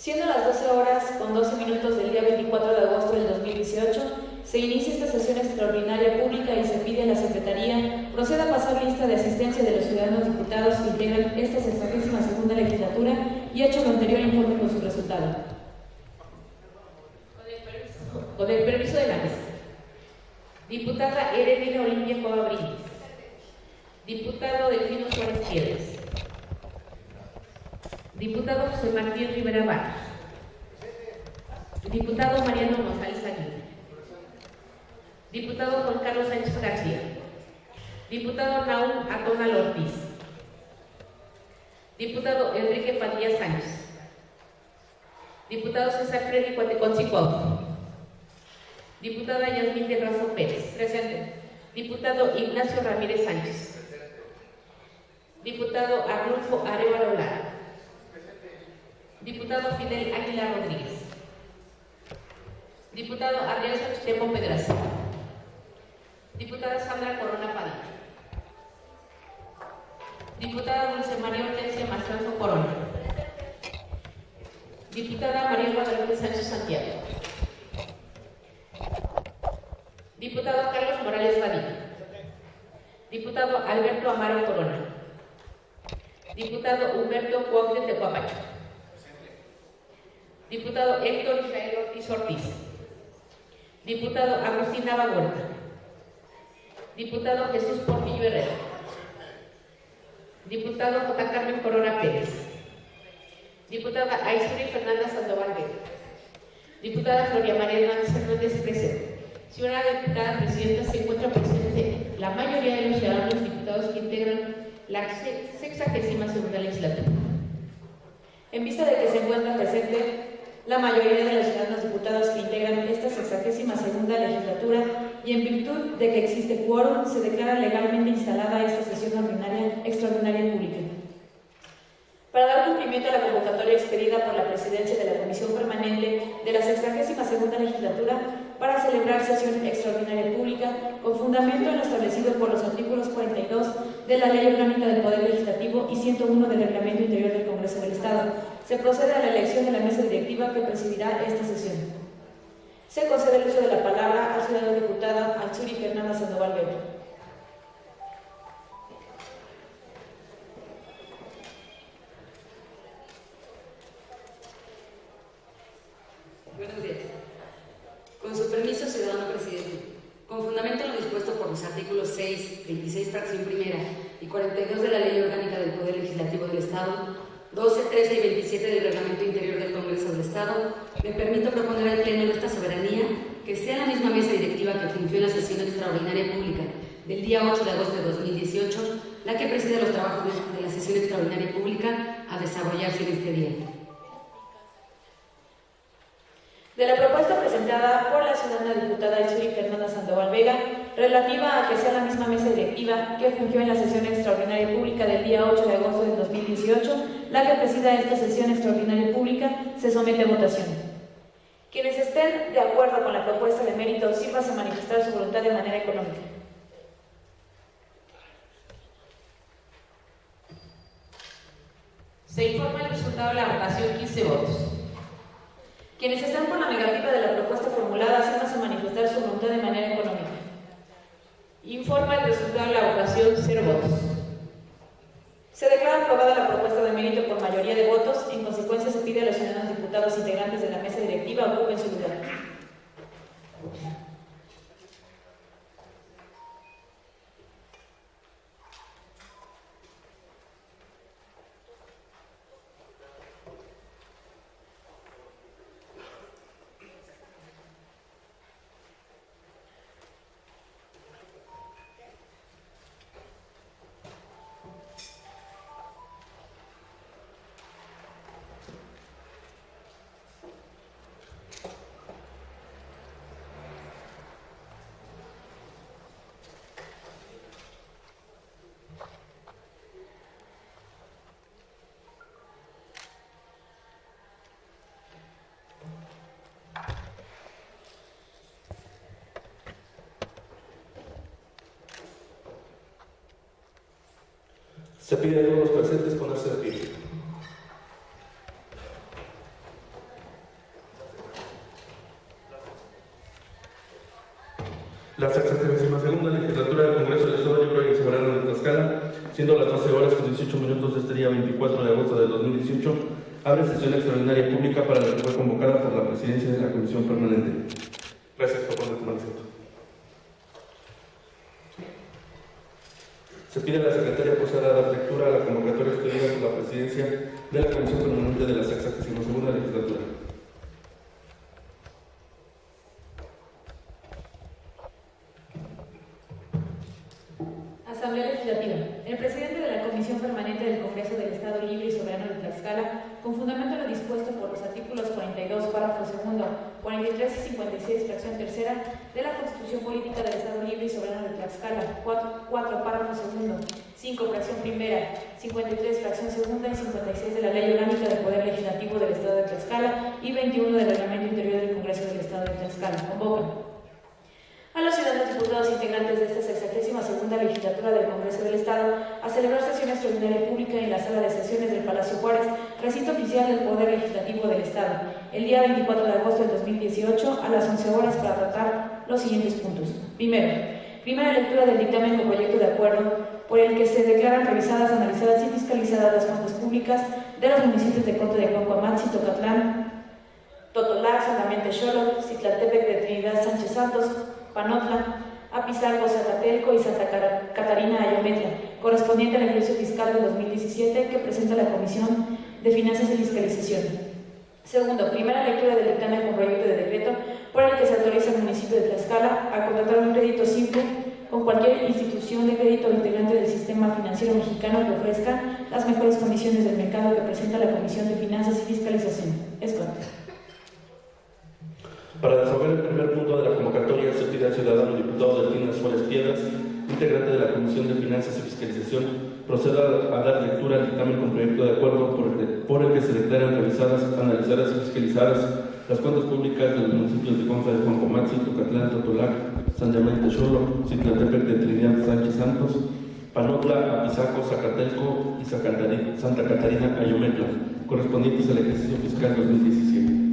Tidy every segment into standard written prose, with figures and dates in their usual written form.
Siendo las 12 horas con 12 minutos del día 24 de agosto del 2018, se inicia esta sesión extraordinaria pública y se pide a la Secretaría proceda a pasar lista de asistencia de los ciudadanos diputados que integran esta 62ª legislatura y hecho lo anterior informe con su resultado. Con el permiso de la mesa. Diputada Heredina Olimpia Cova Brindis. Diputado Delfino Suárez Piedras. Diputado José Martín Rivera Barros. Diputado Mariano González Aguirre. Diputado Juan Carlos Sánchez García. Diputado Naúm Atonal Ortiz. Diputado Enrique Padilla Sánchez. Diputado César Freddy Cuateconzi Cuauhtémoc. Diputada Yasmín de Razo Pérez. Presente. Diputado Ignacio Ramírez Sánchez. Diputado Arnulfo Arevalo Lara. Diputado Fidel Aguilar Rodríguez. Diputado Adrián Sánchez Pedraza. Diputada Sandra Corona Padilla. Diputada Dulce María Hortensia Mastranzo Corona. Diputada María Guadalupe Sánchez Santiago. Diputado Carlos Morales Badilla. Diputado Alberto Amaro Corona. Diputado Humberto Cuauhtémoc Tecuapacho. Diputado Héctor Israel Ortiz Ortiz. Diputado Agustín Nava Huerta. Diputado Jesús Portillo Herrera. Diputado J. Carmen Corona Pérez. Diputada Aizuri Fernanda Sandoval Vega. Diputada Gloria María Hernández presente. Señora diputada presidenta, se encuentra presente la mayoría de los ciudadanos diputados que integran la 62ª legislatura. En vista de que se encuentra presente la mayoría de los ciudadanos diputados que integran esta 62ª legislatura y en virtud de que existe quórum, se declara legalmente instalada esta sesión extraordinaria pública. Para dar cumplimiento a la convocatoria expedida por la Presidencia de la Comisión Permanente de la 62ª legislatura para celebrar sesión extraordinaria pública con fundamento en lo establecido por los artículos 42 de la Ley Orgánica del Poder Legislativo y 101 del Reglamento Interior del Congreso del Estado, se procede a la elección de la mesa directiva que presidirá esta sesión. Se concede el uso de la palabra al ciudadano diputada Aizuri Fernanda Sandoval Vega. Buenos días. Con su permiso, ciudadano presidente, con fundamento en lo dispuesto por los artículos 6, 26, fracción primera y 42 de la Ley Orgánica del Poder Legislativo del Estado, 12, 13 y 27 del Reglamento Interior del Congreso del Estado, me permito proponer al Pleno de esta soberanía que sea la misma mesa directiva que fungió en la sesión extraordinaria pública del día 8 de agosto de 2018, la que preside los trabajos de la sesión extraordinaria pública a desarrollarse en este día. De la propuesta presentada por la ciudadana diputada Aizuri Fernanda Sandoval Vega, relativa a que sea la misma mesa directiva que fungió en la sesión extraordinaria pública del día 8 de agosto de 2018, la que presida esta sesión extraordinaria pública, se somete a votación. Quienes estén de acuerdo con la propuesta de mérito, sírvase a manifestar su voluntad de manera económica. Se informa el resultado de la votación: 15 votos. Quienes están por la negativa de la propuesta formulada, sírvase a manifestar su voluntad de manera económica. Informa el resultado de la votación: 0 votos. Se declara aprobada la propuesta de mérito por mayoría de votos. En consecuencia, se pide a los ciudadanos diputados integrantes de la mesa directiva ocupen su lugar. Se pide a todos los presentes ponerse de pie. La 62ª legislatura del Congreso del Estado Libre y Soberano de Tlaxcala, siendo las 12 horas con 18 minutos de este día 24 de agosto de 2018, abre sesión extraordinaria pública para la que fue convocada por la presidencia de la Comisión Permanente. Gracias por poner tomar asiento. Se pide a la secretaria proceda a dar lectura a la convocatoria expedida por la presidencia de la Comisión Permanente de la 62ª legislatura. Asamblea Legislativa. El presidente de la Comisión Permanente del Congreso del Estado Libre y Soberano de Tlaxcala, con fundamento en lo dispuesto por los artículos 42, párrafo segundo, 43 y 56, fracción tercera, de la Constitución Política del Estado Libre y Soberano de Tlaxcala, 4 párrafo segundo, 5, fracción primera, 53, fracción segunda y 56 de la Ley Orgánica del Poder Legislativo del Estado de Tlaxcala y 21 del Reglamento Interior del Congreso del Estado de Tlaxcala. Convocan a los ciudadanos diputados integrantes de esta 62ª legislatura del Congreso del Estado a celebrar sesión extraordinaria pública en la sala de sesiones del Palacio Juárez, recinto oficial del Poder Legislativo del Estado, el día 24 de agosto del 2018 a las 11 horas para tratar los siguientes puntos. Primero, primera lectura del dictamen con proyecto de acuerdo por el que se declaran revisadas, analizadas y fiscalizadas las cuentas públicas de los municipios de Conto de Cuancoamatzi, Tocatlán, Totolac, San Damián Texolo, Citlaltépec de Trinidad Sánchez Santos, Panotla, Apizalco, Zacatelco y Santa Catarina Ayometla, correspondiente al ejercicio fiscal del 2017 que presenta la Comisión de Finanzas y Fiscalización. Segundo, primera lectura del dictamen con proyecto de decreto por el que se autoriza al municipio de Tlaxcala a contratar un crédito simple con cualquier institución de crédito integrante del sistema financiero mexicano que ofrezca las mejores condiciones del mercado que presenta la Comisión de Finanzas y Fiscalización. Es cuanto. Para desahogar el primer punto de la convocatoria, se pide al ciudadano diputado Delfín Suárez Piedras, integrante de la Comisión de Finanzas y Fiscalización, proceda a dar lectura al dictamen con proyecto de acuerdo por el que se declaran revisadas, analizadas y fiscalizadas las cuentas públicas de los municipios de Conta de Cuancoamatzi, Tocatlán, Totolac, San Damián Texolo, Citlaltépec de Trinidad Sánchez Santos, Panotla, Apizaco, Zacatelco y Santa Catarina Ayometla, correspondientes al ejercicio fiscal 2017.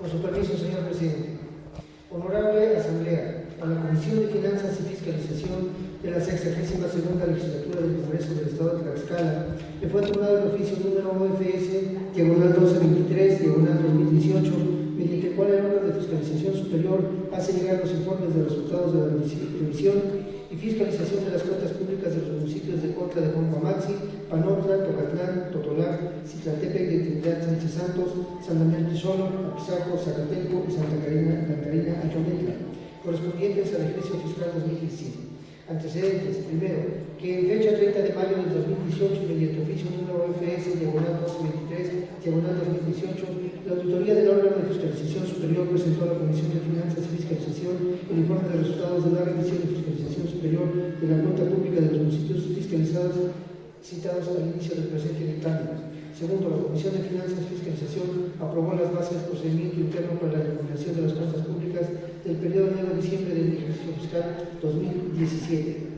Con su permiso, señor presidente. Honorable Asamblea, a la Comisión de Finanzas y Fiscalización de la 62ª legislatura del Congreso del Estado de Tlaxcala, le fue otorgado el oficio número OFS, diagonal 1223, diagonal 2018, mediante el cual el órgano de fiscalización superior hace llegar los informes de resultados de la revisión y fiscalización de las cuentas públicas de los municipios de Conta de Cuancoamatzi, Panotla, Tocatlán, Totolac, Citlaltépec de Trinidad Sánchez Santos, San Damián Texolo, Apizalco, Zacatelco y Santa Catarina Ayometla, correspondientes al ejercicio fiscal 2017. Antecedentes. Primero, que en fecha 30 de mayo del 2018, mediante oficio número OFS, diagonal 1223, diagonal 2018, la auditoría del órgano de fiscalización superior presentó a la Comisión de Finanzas y Fiscalización el informe de resultados de la revisión de fiscalización superior de la cuenta pública de los municipios fiscalizados citados al inicio del presente dictamen. Segundo, la Comisión de Finanzas y Fiscalización aprobó las bases del procedimiento interno para la determinación de las cuentas públicas del periodo de enero a diciembre del ejercicio fiscal 2017.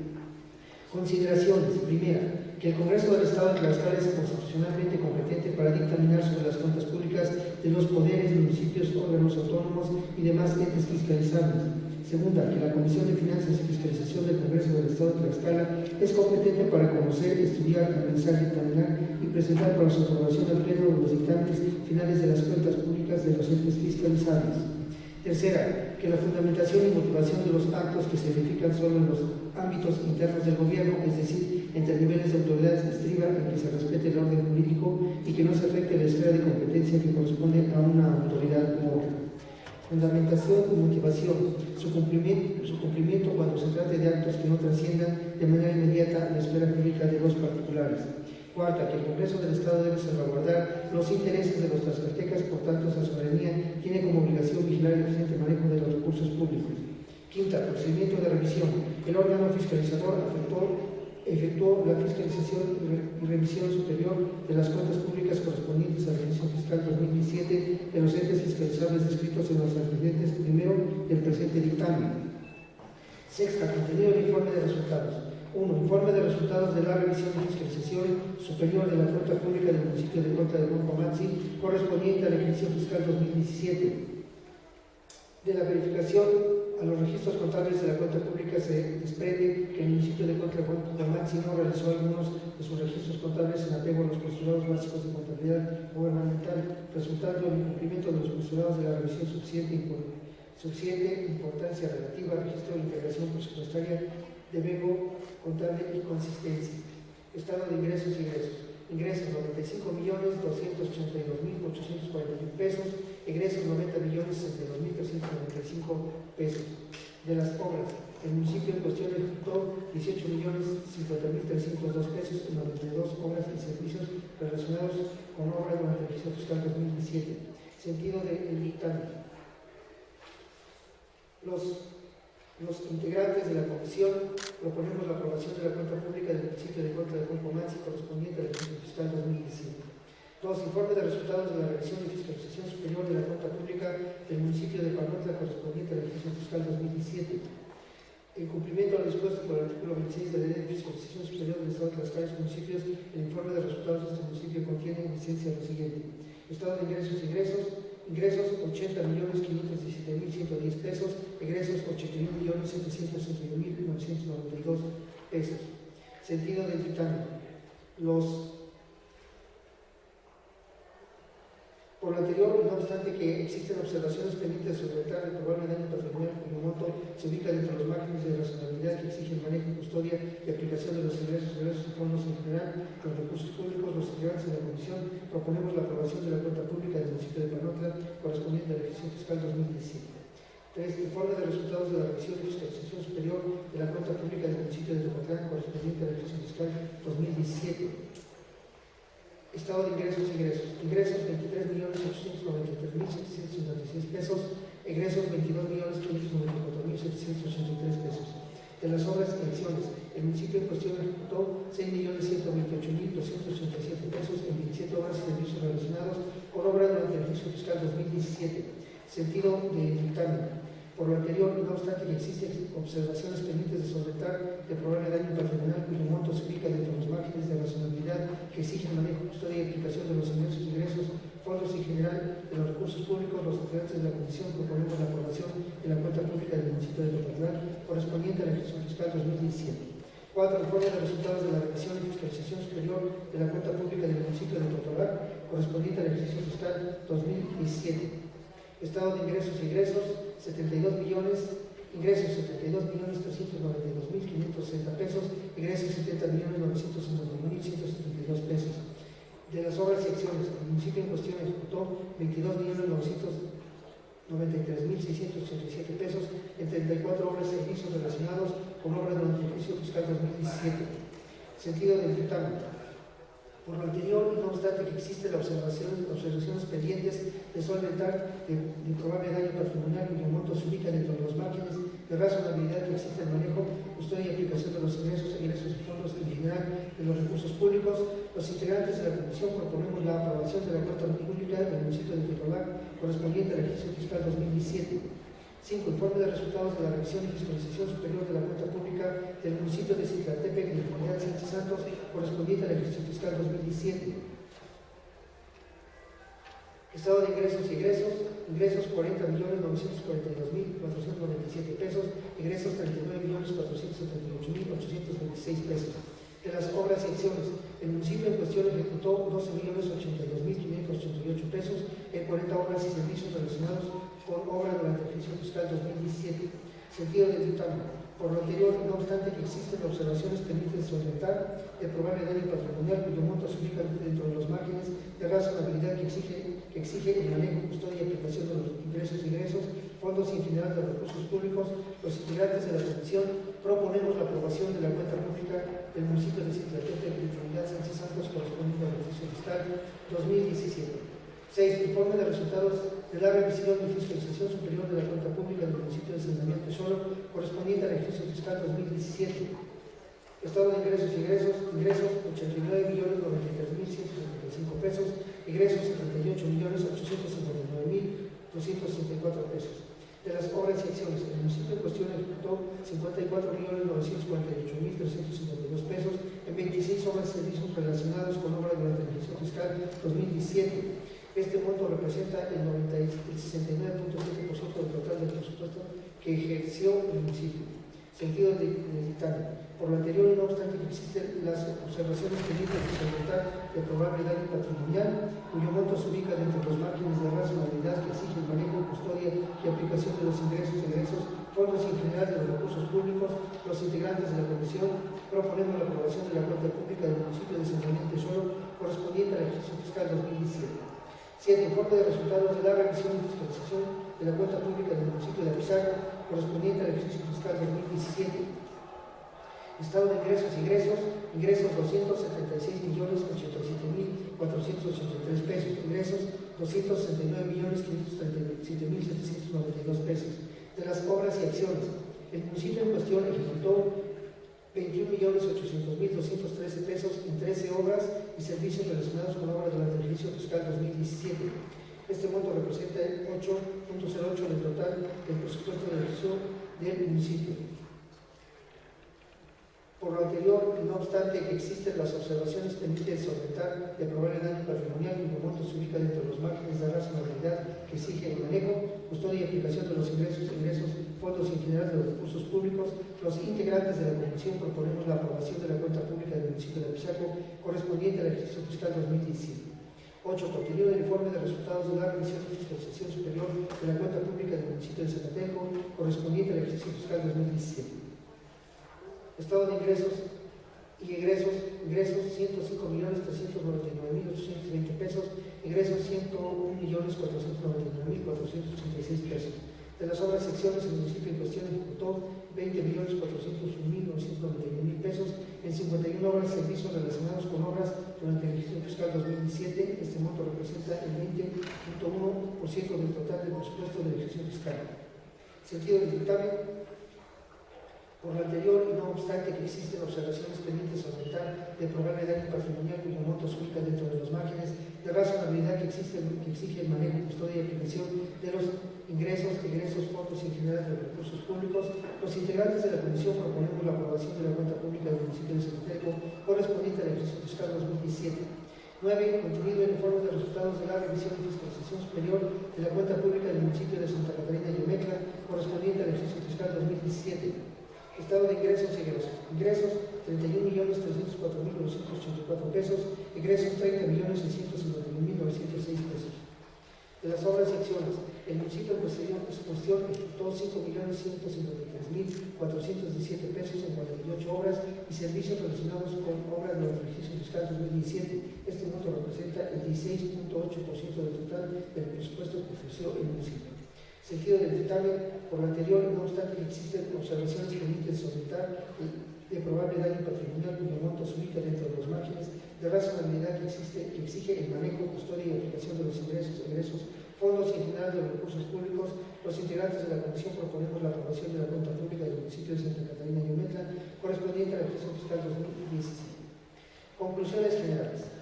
Consideraciones. Primera, que el Congreso del Estado de Tlaxcala es constitucionalmente competente para dictaminar sobre las cuentas públicas de los poderes, municipios, órganos autónomos y demás entes fiscalizables. Segunda, que la Comisión de Finanzas y Fiscalización del Congreso del Estado de Tlaxcala es competente para conocer, estudiar, analizar, dictaminar y presentar para su aprobación al Pleno los dictámenes finales de las cuentas públicas de los entes fiscalizables. Tercera, que la fundamentación y motivación de los actos que se verifican solo en los ámbitos internos del gobierno, es decir, entre niveles de autoridades, estriba en que se respete el orden jurídico y que no se afecte la esfera de competencia que corresponde a una autoridad u otra. Fundamentación y motivación, su cumplimiento cuando se trate de actos que no trasciendan de manera inmediata la esfera jurídica de los particulares. Cuarta, que el Congreso del Estado debe salvaguardar los intereses de los tlaxcaltecas, por tanto, su soberanía tiene como obligación vigilar el eficiente manejo de los recursos públicos. Quinta, procedimiento de revisión. El órgano fiscalizador efectuó la fiscalización y revisión superior de las cuentas públicas correspondientes al ejercicio fiscal 2017 de los entes fiscalizables descritos en los antecedentes primero del presente dictamen. Sexta, contenido del informe de resultados. 1. Informe de resultados de la revisión y fiscalización superior de la cuenta pública del municipio de Conta de Cuancoamatzi correspondiente al ejercicio fiscal 2017. De la verificación a los registros contables de la cuenta pública se desprende que el municipio de Cuautla-Guamantzin no realizó algunos de sus registros contables en apego a los postulados básicos de contabilidad gubernamental, resultando el incumplimiento de los postulados de la revisión suficiente importancia relativa al registro de integración presupuestaria de memo contable y consistencia. Estado de ingresos y egresos. Ingresos 95.282.841 pesos, egresos 90.062.395 pesos. De las obras, el municipio en cuestión ejecutó 18.050.302 pesos en 92 obras y servicios relacionados con obras durante el ejercicio fiscal 2017. Sentido del dictamen. Los integrantes de la comisión proponemos la aprobación de la cuenta pública del municipio de Cuautla de Cuautla correspondiente al ejercicio fiscal 2017. 2. Informe de resultados de la revisión y fiscalización superior de la cuenta pública del municipio de Cuautla correspondiente al ejercicio fiscal 2017. En cumplimiento al dispuesto por el artículo 26 de la Ley de Fiscalización Superior del Estado de Tlaxcala y municipios, el informe de resultados de este municipio contiene en esencia lo siguiente: estado de ingresos y egresos. Ingresos 80.517.110 pesos, egresos 81.761.992 pesos. Sentido del dictamen. Por lo anterior, no obstante que existen observaciones pendientes sobre el probable daño patrimonial cuyo monto se ubica dentro de los márgenes de razonabilidad que exigen manejo, custodia y aplicación de los ingresos y fondos en general con recursos públicos, los integrantes de la comisión proponemos la aprobación de la cuenta pública del municipio de Cuautla correspondiente al ejercicio fiscal 2017. 3. Informe de resultados de la revisión y fiscalización superior de la cuenta pública del municipio de Cuautla correspondiente al ejercicio fiscal 2017. Estado de ingresos y egresos. Ingresos 23.893.756 pesos, egresos 22.594.783 pesos. De las obras y acciones, el municipio en cuestión ejecutó 6.128.287 pesos en 27 obras y servicios relacionados con obras durante el ejercicio fiscal 2017. Sentido del dictamen. Por lo anterior, no obstante que existen observaciones pendientes de solventar el probable daño patrimonial cuyo monto se ubica dentro de los márgenes de razonabilidad que exigen manejo, custodia y aplicación de los ingresos, fondos en general de los recursos públicos, los integrantes de la comisión proponemos la aprobación de la cuenta pública del municipio de Cuautla correspondiente al ejercicio fiscal 2017. 4. Informe de resultados de la revisión y fiscalización superior de la cuenta pública del municipio de Cuautla correspondiente al ejercicio fiscal 2017. Estado de ingresos y egresos, 72.392.560 pesos, egresos 70.951.172 pesos. De las obras y acciones, el municipio en cuestión ejecutó 22.993.687 pesos en 34 obras y servicios relacionados con obras durante el ejercicio fiscal 2017. Sentido del dictamen. Por lo anterior, no obstante que existen observaciones pendientes de solventar el probable daño patrimonial cuyo monto se ubica dentro de los márgenes de razonabilidad que existe en manejo, custodia y aplicación de los ingresos y fondos en general de los recursos públicos, los integrantes de la comisión proponemos la aprobación de la cuenta pública del municipio de Cuautla correspondiente al ejercicio fiscal 2017. 5. Informe de resultados de la revisión y fiscalización superior de la cuenta pública del municipio de Citlaltepec y de Comunidad Sánchez Santos correspondiente al ejercicio fiscal 2017. Estado de ingresos y egresos. Ingresos 40.942.497 pesos, egresos 39.478.826 pesos. De las obras y acciones, el municipio en cuestión ejecutó 12.082.588 pesos en 40 obras y servicios relacionados con obras durante el ejercicio fiscal 2017. Sentido del dictamen. Por lo anterior, no obstante que existen observaciones pendientes de solventar el probable daño patrimonial cuyo monto se ubica dentro de los márgenes de razonabilidad que exige el manejo, custodia y aplicación de los ingresos y egresos, fondos y en general de los recursos públicos, los integrantes de la comisión proponemos la aprobación de la cuenta pública del municipio de Citlaltepec y de Comunidad Sánchez Santos correspondiente al ejercicio fiscal 2017. 6. Informe de resultados de la revisión y fiscalización superior de la cuenta pública del municipio de San Damián Tesoro correspondiente al ejercicio fiscal 2017. Estado de ingresos y egresos. Ingresos 89.093.175 pesos, egresos 78.859.264 pesos. De las obras y acciones, el municipio en cuestión ejecutó 54.948.352 pesos en 26 obras y servicios relacionados con obras durante el ejercicio fiscal 2017. Este monto representa el 69.7% del total del presupuesto que ejerció el municipio. Sentido del dictamen. Por lo anterior, no obstante que existen las observaciones pendientes de solventar de probable daño patrimonial, cuyo monto se ubica dentro de los márgenes de razonabilidad que exige el manejo, custodia y aplicación de los ingresos, egresos, fondos y en general de los recursos públicos, los integrantes de la comisión proponemos la aprobación de la cuenta pública del municipio de San Daniel Tesoro correspondiente al ejercicio fiscal 2017. 7. Informe de resultados de la revisión y fiscalización de la cuenta pública del municipio de Apizaco correspondiente al ejercicio fiscal 2017. Estado de ingresos, ingresos 276.087.483 pesos, ingresos 269.537.792 pesos. De las obras y acciones, el municipio en cuestión ejecutó 21.800.213 pesos en 13 obras y servicios relacionados con obras durante el ejercicio fiscal 2017. Este monto representa el 8.08 del total del presupuesto de ejercicio del municipio. Por lo anterior, no obstante que existen las observaciones pendientes de solventar de probable daño patrimonial cuyo monto se ubica dentro de los márgenes de razonabilidad que exige el manejo, custodia y aplicación de los ingresos, fondos y en general de los recursos públicos, los integrantes de la comisión proponemos la aprobación de la cuenta pública del municipio de Apizaco correspondiente al ejercicio fiscal 2017. 8. Contenido del informe de resultados de la revisión y fiscalización superior de la cuenta pública del municipio de Zacateco correspondiente al ejercicio fiscal 2017. Estado de ingresos y egresos, ingresos 105.399.820 pesos, egresos 101.499.486 pesos. De las obras y acciones, el municipio en cuestión ejecutó 20.401.991 pesos en 51 obras y servicios relacionados con obras durante el ejercicio fiscal 2017. Este monto representa el 20.1% del total del presupuesto del ejercicio fiscal. Sentido del dictamen. Por lo anterior, y no obstante que existen observaciones pendientes a aumentar de probable daño patrimonial cuyo monto se ubica dentro de los márgenes de razonabilidad que exige el manejo, custodia y aplicación de los ingresos, egresos, fondos y en general de los recursos públicos, los integrantes de la comisión proponemos la aprobación de la cuenta pública del municipio de Zacateco correspondiente al ejercicio fiscal 2017. 9. Contenido en informes de resultados de la revisión y fiscalización superior de la cuenta pública del municipio de Santa Catarina y Ometla correspondiente al ejercicio fiscal 2017. Estado de ingresos y egresos. Ingresos 31.304.984 pesos, egresos 30.651.906 pesos. De las obras y acciones, el municipio en cuestión ejecutó 5.153.417 pesos en 48 obras y servicios relacionados con obras del ejercicio fiscal 2017. Este monto representa el 16.8% del total del presupuesto que ofreció el municipio. Sentido del dictamen. Por lo anterior, no obstante que existen observaciones pendientes de solventar de probable daño patrimonial cuyo monto se ubica dentro de los márgenes de razonabilidad que exige el manejo, custodia y aplicación de los egresos, fondos y en general de los recursos públicos, los integrantes de la comisión proponemos la aprobación de la cuenta pública del municipio de Santa Catarina y Ometla correspondiente al ejercicio fiscal 2017. Conclusiones generales.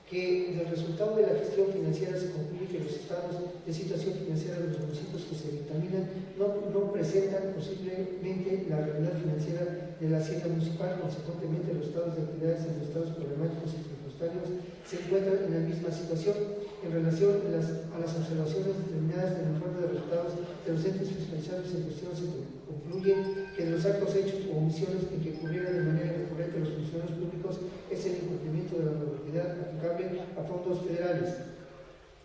Que del resultado de la gestión financiera se concluye que los estados de situación financiera de los municipios que se dictaminan no presentan posiblemente la realidad financiera de la hacienda municipal. Consecuentemente, los estados de actividades y los estados problemáticos y presupuestarios se encuentran en la misma situación. En relación a las observaciones determinadas del informe de resultados de los entes fiscalizados en cuestión, se concluye que de los actos hechos o omisiones en que ocurrieran de manera recurrente los funcionarios públicos es el incumplimiento de la normatividad aplicable a fondos federales,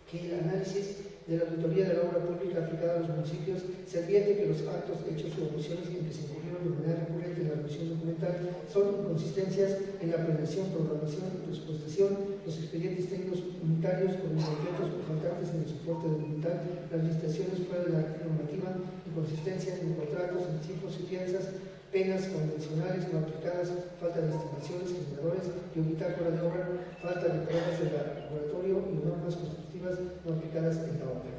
que el análisis de la auditoría de la obra pública aplicada a los municipios se advierte que los actos hechos o omisiones en que se incurrieron de manera recurrente en la revisión documental son inconsistencias en la planeación, programación y presupuestación, los expedientes técnicos unitarios con incompletos o faltantes en el soporte documental, las licitaciones fuera de la normativa, inconsistencia en contratos, anticipos y fianzas, penas convencionales no aplicadas, falta de estimaciones, generadores y bitácora de obra, falta de pruebas del laboratorio y normas constructivas no aplicadas en la obra.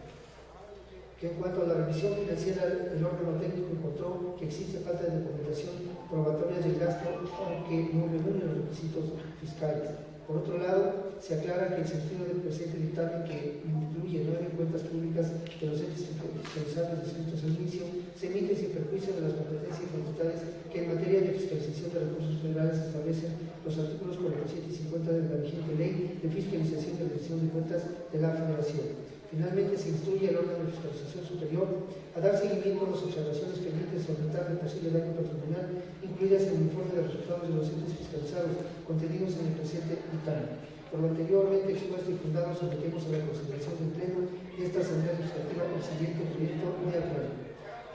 Que en cuanto a la revisión financiera, el órgano técnico encontró que existe falta de documentación probatoria del gasto, aunque no reúne los requisitos fiscales. Por otro lado, se aclara que el sentido del presente dictamen, que incluye 9 cuentas públicas de los entes fiscalizables descritos al inicio, se emite sin perjuicio de las competencias facultades que en materia de fiscalización de recursos federales establecen los artículos 47 y 50 de la vigente Ley de Fiscalización de Rendición de Cuentas de la Federación. Finalmente, se instruye al órgano de fiscalización superior a dar seguimiento a las observaciones pendientes sobre el posible daño patrimonial incluidas en el informe de resultados de los entes fiscalizados contenidos en el presente dictamen. Por lo anteriormente expuesto y fundado, sometemos a la consideración del Pleno de esta Asamblea Legislativa el siguiente proyecto de acuerdo.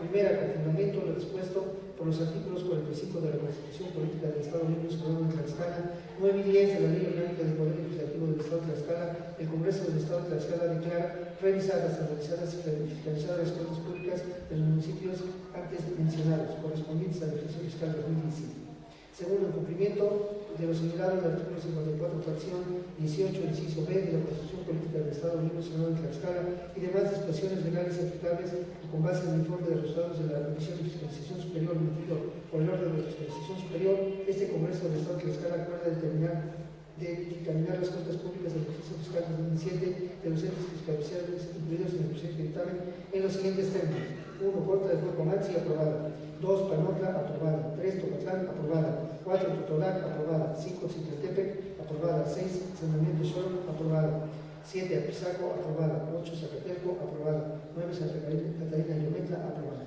Primera, con fundamento en lo expuesto por los artículos 45 de la Constitución Política del Estado Libre y Soberano de Tlaxcala, 9 y 10 de la Ley Orgánica del Poder Legislativo del Estado de Tlaxcala, el Congreso del Estado de Tlaxcala declara revisadas, analizadas y fiscalizadas las cuentas públicas de los municipios antes mencionados, correspondientes al ejercicio fiscal 2017. Segundo, en cumplimiento de lo señalado en el artículo 54, fracción 18, inciso B de la Constitución Política del Estado Libre y Soberano de Tlaxcala y demás disposiciones legales aplicables y con base en el informe de resultados de la Comisión de Fiscalización Superior emitido por el orden de fiscalización superior, este Congreso del Estado de Tlaxcala acuerda dictaminar las cuentas públicas del ejercicio fiscal 2017 de los entes fiscalizados incluidos en el presente dictamen en los siguientes términos: 1. Corta de Cuerpo-Maxi, aprobada. 2. Panotla, aprobada. 3. Tocatlán, aprobada. 4. Totolac, aprobada. 5. Cicletepec, aprobada. 6. Saneamiento Xochitl, aprobada. 7. Apizaco, aprobada. 8. Zacatelco, aprobada. 9. Santa Catarina y Yometla, aprobada.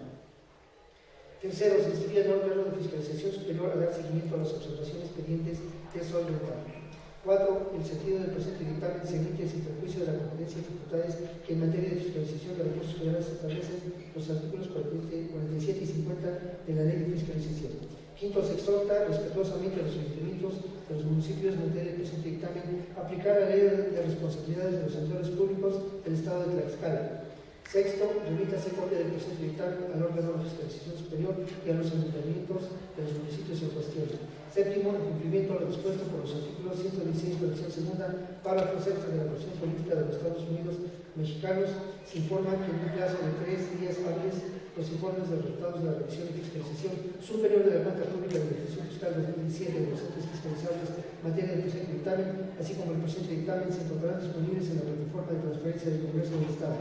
Tercero, se instruye al órgano de fiscalización superior a dar seguimiento a las observaciones pendientes de solventar. 4. El sentido del presente dictamen se emite sin perjuicio de la competencia y facultades que en materia de fiscalización de recursos federales establecen los artículos 47 y 50 de la Ley de Fiscalización. Quinto, se exhorta respetuosamente a los ayuntamientos de los municipios en materia del presente dictamen a aplicar la Ley de responsabilidades de los servidores públicos del Estado de Tlaxcala. Sexto, remítase copia del presente dictamen al órgano de fiscalización superior y a los ayuntamientos de los municipios en cuestión. Séptimo, en cumplimiento a lo dispuesto por los artículos 116, fracción segunda, párrafo sexto de la Constitución Política de los Estados Unidos Mexicanos, se informa que en un plazo de 3 días hábiles los informes de resultados de la revisión y fiscalización superior de la cuenta pública de la ejercicio fiscal 2017 de los entes fiscalizables en materia de presente dictamen, así como el presente dictamen, se encontrarán disponibles en la plataforma de transferencia del Congreso del Estado.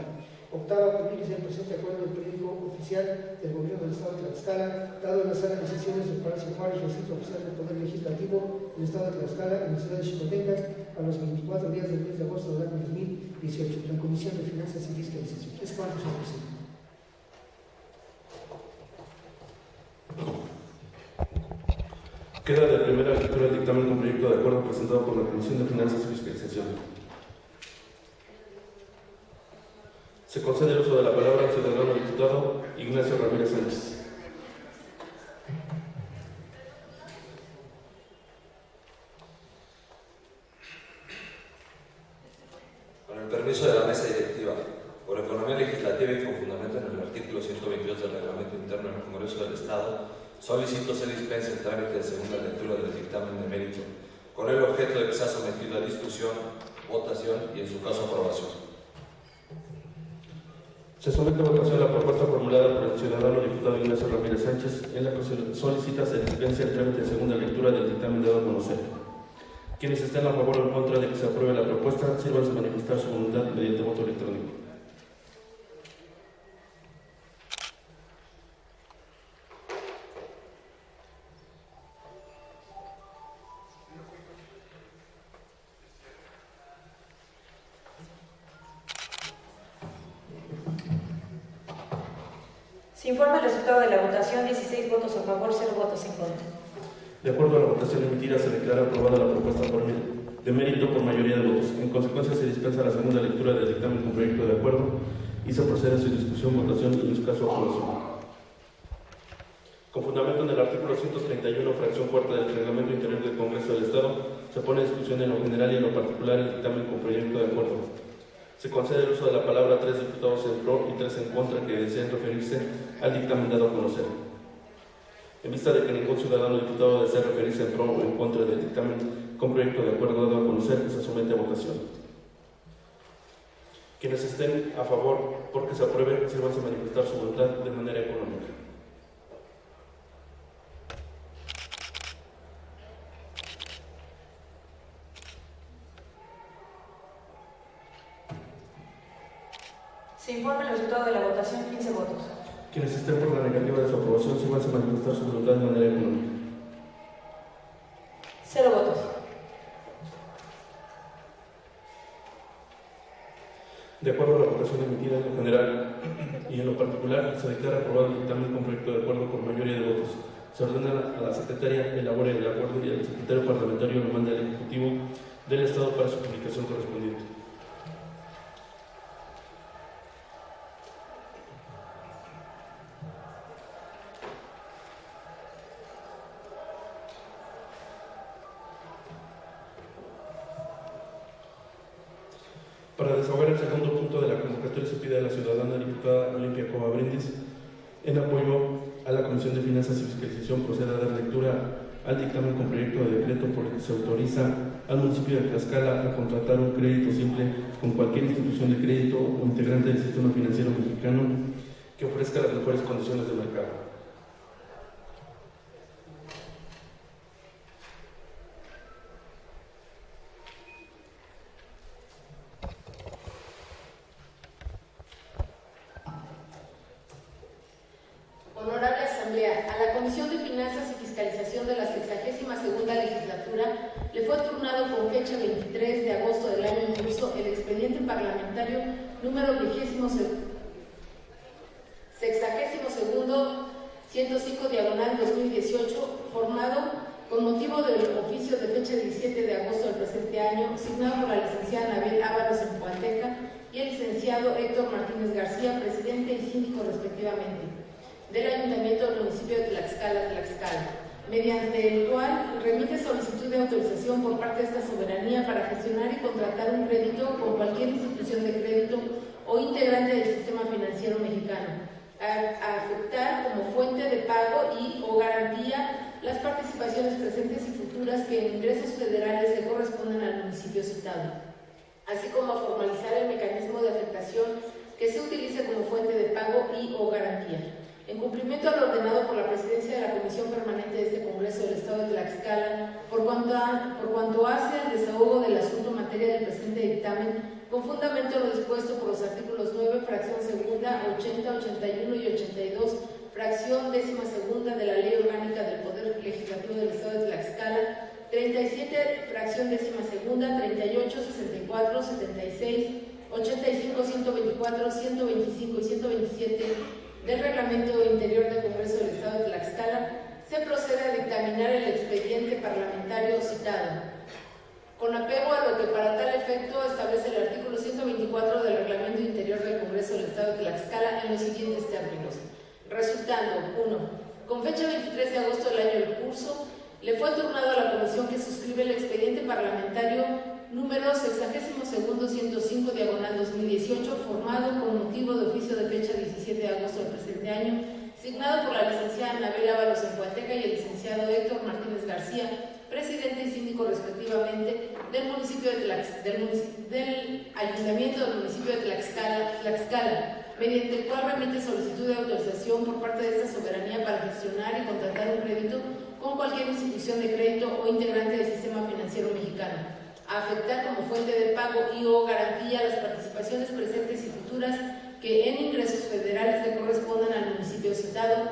Octava, publicarse el presente acuerdo del periódico oficial del Gobierno del Estado de Tlaxcala, dado en la sala de sesiones del Palacio Juárez, recinto oficial del Poder Legislativo del Estado de Tlaxcala, en la ciudad de Xicotenca, a los 24 días del mes de agosto del año 2018, la Comisión de Finanzas y Fiscalización. Es cuanto, señor presidente. Queda de primera lectura el dictamen con proyecto de acuerdo presentado por la Comisión de Finanzas y Fiscalización. Se concede el uso de la palabra al ciudadano diputado Ignacio Ramírez Sánchez. Con el permiso de la mesa directiva, por economía legislativa y con fundamento en el artículo 122 del Reglamento Interno del Congreso del Estado, solicito se dispense el trámite de segunda lectura del dictamen de mérito, con el objeto de que sea sometido a discusión, votación y, en su caso, aprobación. Se somete a votación la propuesta formulada por el ciudadano diputado Ignacio Ramírez Sánchez, en la que solicita se dispense el trámite de segunda lectura del dictamen dado a conocer. Quienes estén a favor o en contra de que se apruebe la propuesta, sírvanse a manifestar su voluntad mediante voto electrónico. Se informa el resultado de la votación: 16 votos a favor, 0 votos en contra. De acuerdo a la votación emitida, se declara aprobada la propuesta de mérito por mayoría de votos. En consecuencia, se dispensa la segunda lectura del dictamen con proyecto de acuerdo y se procede a su discusión, votación y, en su caso, aprobación. Con fundamento en el artículo 131, fracción cuarta del Reglamento Interior del Congreso del Estado, se pone a discusión en lo general y en lo particular el dictamen con proyecto de acuerdo. Se concede el uso de la palabra a 3 diputados en pro y 3 en contra que deseen referirse al dictamen dado a conocer. En vista de que ningún ciudadano diputado desea referirse en pro o en contra del dictamen con proyecto de acuerdo dado a conocer, se somete a votación. Quienes estén a favor porque se apruebe, sírvanse a manifestar su voluntad de manera económica. Se informa el resultado de la votación: 15 votos. Quienes estén por la negativa de su aprobación, sírvanse a manifestar su voluntad de manera económica. 0 votos. De acuerdo a la votación emitida en lo general y en lo particular, se declara aprobado el dictamen con proyecto de acuerdo por mayoría de votos. Se ordena a la Secretaria elabore el acuerdo y al Secretario Parlamentario lo manda al Ejecutivo del Estado para su publicación correspondiente. Para desahogar el segundo punto de la convocatoria, se pide a la ciudadana diputada Olimpia Cova Brindis, en apoyo a la Comisión de Finanzas y Fiscalización, proceda a dar lectura al dictamen con proyecto de decreto por el que se autoriza al municipio de Tlaxcala a contratar un crédito simple con cualquier institución de crédito o integrante del sistema financiero mexicano que ofrezca las mejores condiciones de mercado. Honorable Asamblea, a la Comisión de Finanzas y Fiscalización de la 62ª legislatura le fue turnado con fecha 23 de agosto del año en curso el expediente parlamentario número 62/105/2018, formado con motivo del oficio de fecha 17 de agosto del presente año, signado por la licenciada Anabel Ábalos en Puanteca y el licenciado Héctor Martínez García, presidente y síndico respectivamente, del Ayuntamiento del municipio de Tlaxcala, mediante el cual remite solicitud de autorización por parte de esta soberanía para gestionar y contratar un crédito con cualquier institución de crédito o integrante del sistema financiero mexicano, a afectar como fuente de pago y o garantía las participaciones presentes y futuras que en ingresos federales le correspondan al municipio citado, así como a formalizar el mecanismo de afectación que se utilice como fuente de pago y o garantía. En cumplimiento a lo ordenado por la Presidencia de la Comisión Permanente de este Congreso del Estado de Tlaxcala, por cuanto hace al desahogo del asunto en materia del presente dictamen, con fundamento en lo dispuesto por los artículos 9, fracción segunda, 80, 81 y 82, fracción 12ª de la Ley Orgánica del Poder Legislativo del Estado de Tlaxcala, 37, fracción 12ª, 38, 64, 76, 85, 124, 125 y 127, del Reglamento Interior del Congreso del Estado de Tlaxcala, se procede a dictaminar el expediente parlamentario citado, con apego a lo que para tal efecto establece el artículo 124 del Reglamento Interior del Congreso del Estado de Tlaxcala en los siguientes términos. Resultando: 1. Con fecha 23 de agosto del año en curso, le fue turnado a la comisión que suscribe el expediente parlamentario número 62/105/2018, formado con motivo de oficio de fecha 17 de agosto del presente año, signado por la licenciada Anabel Ábalos en Puanteca y el licenciado Héctor Martínez García, presidente y síndico respectivamente del municipio de del Ayuntamiento del municipio de Tlaxcala, mediante el cual remite solicitud de autorización por parte de esta soberanía para gestionar y contratar un crédito con cualquier institución de crédito o integrante del sistema financiero mexicano, a afectar como fuente de pago y o garantía las participaciones presentes y futuras que en ingresos federales le correspondan al municipio citado,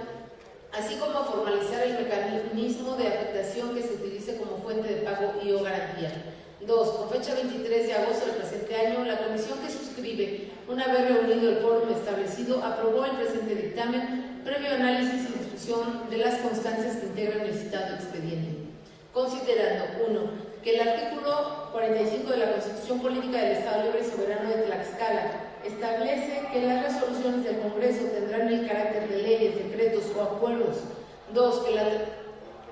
así como a formalizar el mecanismo de afectación que se utilice como fuente de pago y o garantía. 2. Con fecha 23 de agosto del presente año, la comisión que suscribe, una vez reunido el quórum establecido, aprobó el presente dictamen previo análisis y discusión de las constancias que integran el citado expediente. Considerando: 1. Que el artículo 45 de la Constitución Política del Estado Libre y Soberano de Tlaxcala establece que las resoluciones del Congreso tendrán el carácter de leyes, decretos o acuerdos. 2. Que la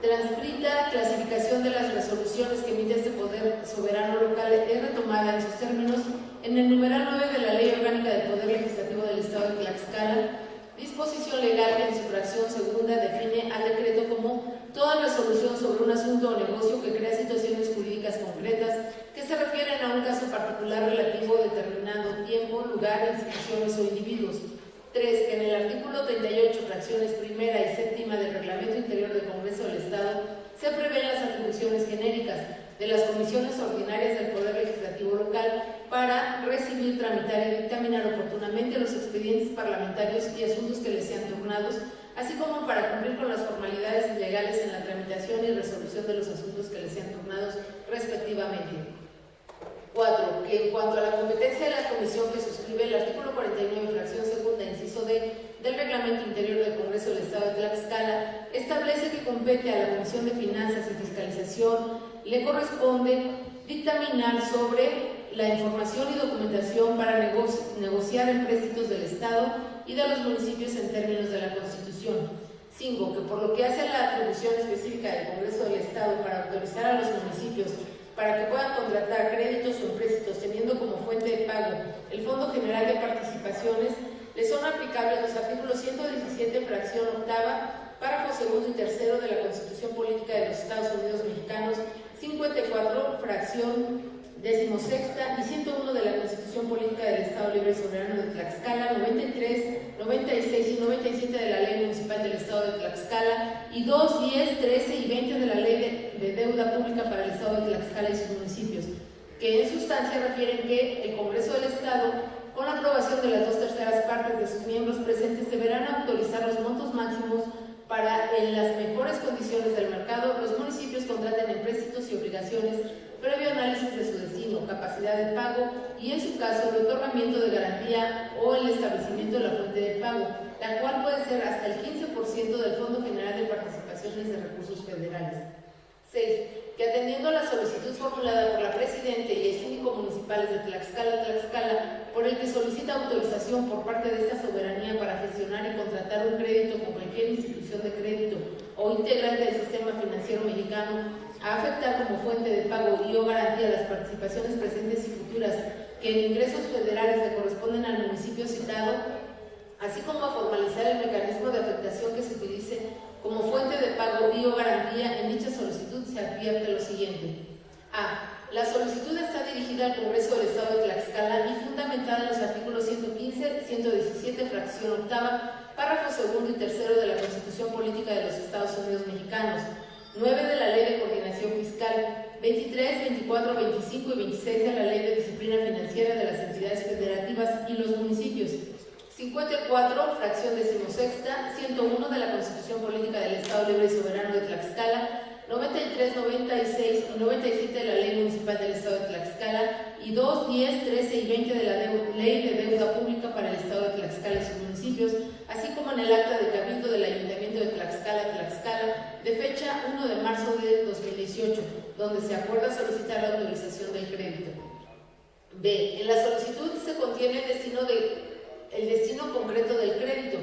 transcrita clasificación de las resoluciones que emite este Poder Soberano Local es retomada en sus términos en el numeral 9 de la Ley Orgánica del Poder Legislativo del Estado de Tlaxcala, disposición legal que en su fracción segunda define al decreto como toda resolución sobre un asunto o negocio que crea situaciones jurídicas concretas que se refieren a un caso particular relativo a determinado tiempo, lugar, instituciones o individuos. 3. Que en el artículo 38, fracciones primera y séptima del Reglamento Interior del Congreso del Estado se prevén las atribuciones genéricas de las comisiones ordinarias del Poder Legislativo Local para recibir, tramitar y dictaminar oportunamente los expedientes parlamentarios y asuntos que les sean turnados, así como para cumplir con las formalidades legales en la tramitación y resolución de los asuntos que les sean turnados respectivamente. 4. Que en cuanto a la competencia de la comisión que suscribe el artículo 49, fracción segunda, inciso D, del Reglamento Interior del Congreso del Estado de Tlaxcala, establece que compete a la Comisión de Finanzas y Fiscalización, le corresponde dictaminar sobre la información y documentación para negociar empréstitos del Estado y de los municipios en términos de la Constitución. 5. Que por lo que hace a la atribución específica del Congreso del Estado para autorizar a los municipios para que puedan contratar créditos o empréstitos teniendo como fuente de pago el Fondo General de Participaciones, le son aplicables los artículos 117, fracción octava, párrafo segundo y tercero de la Constitución Política de los Estados Unidos Mexicanos, 54, fracción decimosexta y 101 de la Constitución Política del Estado Libre y Soberano de Tlaxcala, 93, 96 y 97 de la Ley Municipal del Estado de Tlaxcala y 2, 10, 13 y 20 de la Ley de Deuda Pública para el Estado de Tlaxcala y sus municipios, que en sustancia refieren que el Congreso del Estado, con la aprobación de las 2/3 partes de sus miembros presentes, deberán autorizar los montos máximos para, en las mejores condiciones del mercado, los municipios contraten empréstitos y obligaciones previo análisis de su destino, capacidad de pago y, en su caso, el otorgamiento de garantía o el establecimiento de la fuente de pago, la cual puede ser hasta el 15% del Fondo General de Participaciones de Recursos Federales. 6. Que atendiendo a la solicitud formulada por la Presidenta y el Síndico Municipales de Tlaxcala, por el que solicita autorización por parte de esta soberanía para gestionar y contratar un crédito con cualquier institución de crédito o integrante del sistema financiero mexicano, a afectar como fuente de pago y o garantía las participaciones presentes y futuras que en ingresos federales le corresponden al municipio citado, así como a formalizar el mecanismo de afectación que se utilice como fuente de pago y o garantía en dicha solicitud, se advierte lo siguiente. A. La solicitud está dirigida al Congreso del Estado de Tlaxcala y fundamentada en los artículos 115, 117, fracción octava, párrafo segundo y tercero de la Constitución Política de los Estados Unidos Mexicanos, 9 de la Ley de Coordinación Fiscal, 23, 24, 25 y 26 de la Ley de Disciplina Financiera de las entidades federativas y los municipios, 54, fracción decimosexta, 101 de la Constitución Política del Estado Libre y Soberano de Tlaxcala, 93, 96 y 97 de la Ley Municipal del Estado de Tlaxcala y 2, 10, 13 y 20 de la Ley de Deuda Pública para el Estado de Tlaxcala y sus municipios, así como en el acta de cabildo del Ayuntamiento de Tlaxcala, de fecha 1 de marzo de 2018, donde se acuerda solicitar la autorización del crédito. B. En la solicitud se contiene el destino concreto del crédito,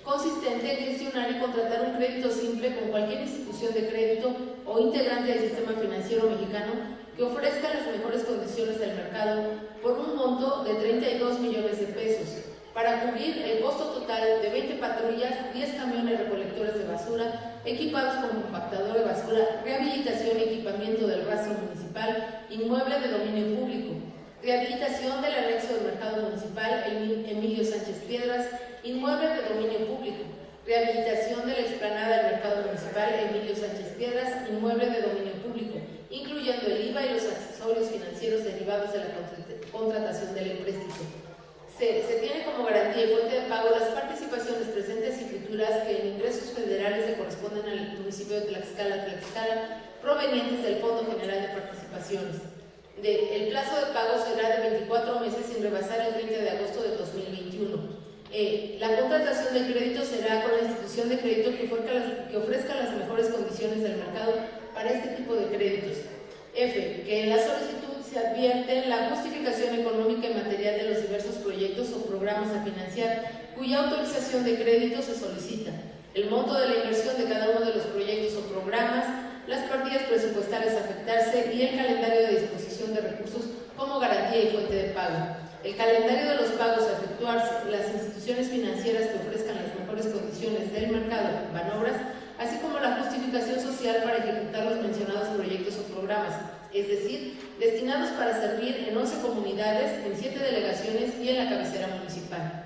consistente en gestionar y contratar un crédito simple con cualquier institución de crédito o integrante del sistema financiero mexicano que ofrezca las mejores condiciones del mercado por un monto de 32 millones de pesos, para cubrir el costo total de 20 patrullas, 10 camiones recolectores de basura, equipados con compactador de basura, rehabilitación y equipamiento del rastro municipal, inmueble de dominio público, rehabilitación del anexo del mercado municipal Emilio Sánchez Piedras, inmueble de dominio público, rehabilitación de la explanada del mercado municipal Emilio Sánchez Piedras, inmueble de dominio público, incluyendo el IVA y los accesorios financieros derivados de la contratación del empréstito. C. Se tiene como garantía y fuente de pago las participaciones presentes y futuras que en ingresos federales le corresponden al municipio de Tlaxcala, provenientes del Fondo General de Participaciones. D. El plazo de pago será de 24 meses sin rebasar el 30 de agosto de 2021. La contratación del crédito será con la institución de crédito que ofrezca las mejores condiciones del mercado para este tipo de créditos. F. Que en la solicitud se advierte la justificación económica y material de los diversos proyectos o programas a financiar cuya autorización de crédito se solicita, el monto de la inversión de cada uno de los proyectos o programas, las partidas presupuestales a afectarse y el calendario de disposición de recursos como garantía y fuente de pago. El calendario de los pagos a efectuarse, las instituciones financieras que ofrezcan las mejores condiciones del mercado, Banobras, así como la justificación social para ejecutar los mencionados proyectos o programas, es decir, destinados para servir en 11 comunidades, en 7 delegaciones y en la cabecera municipal.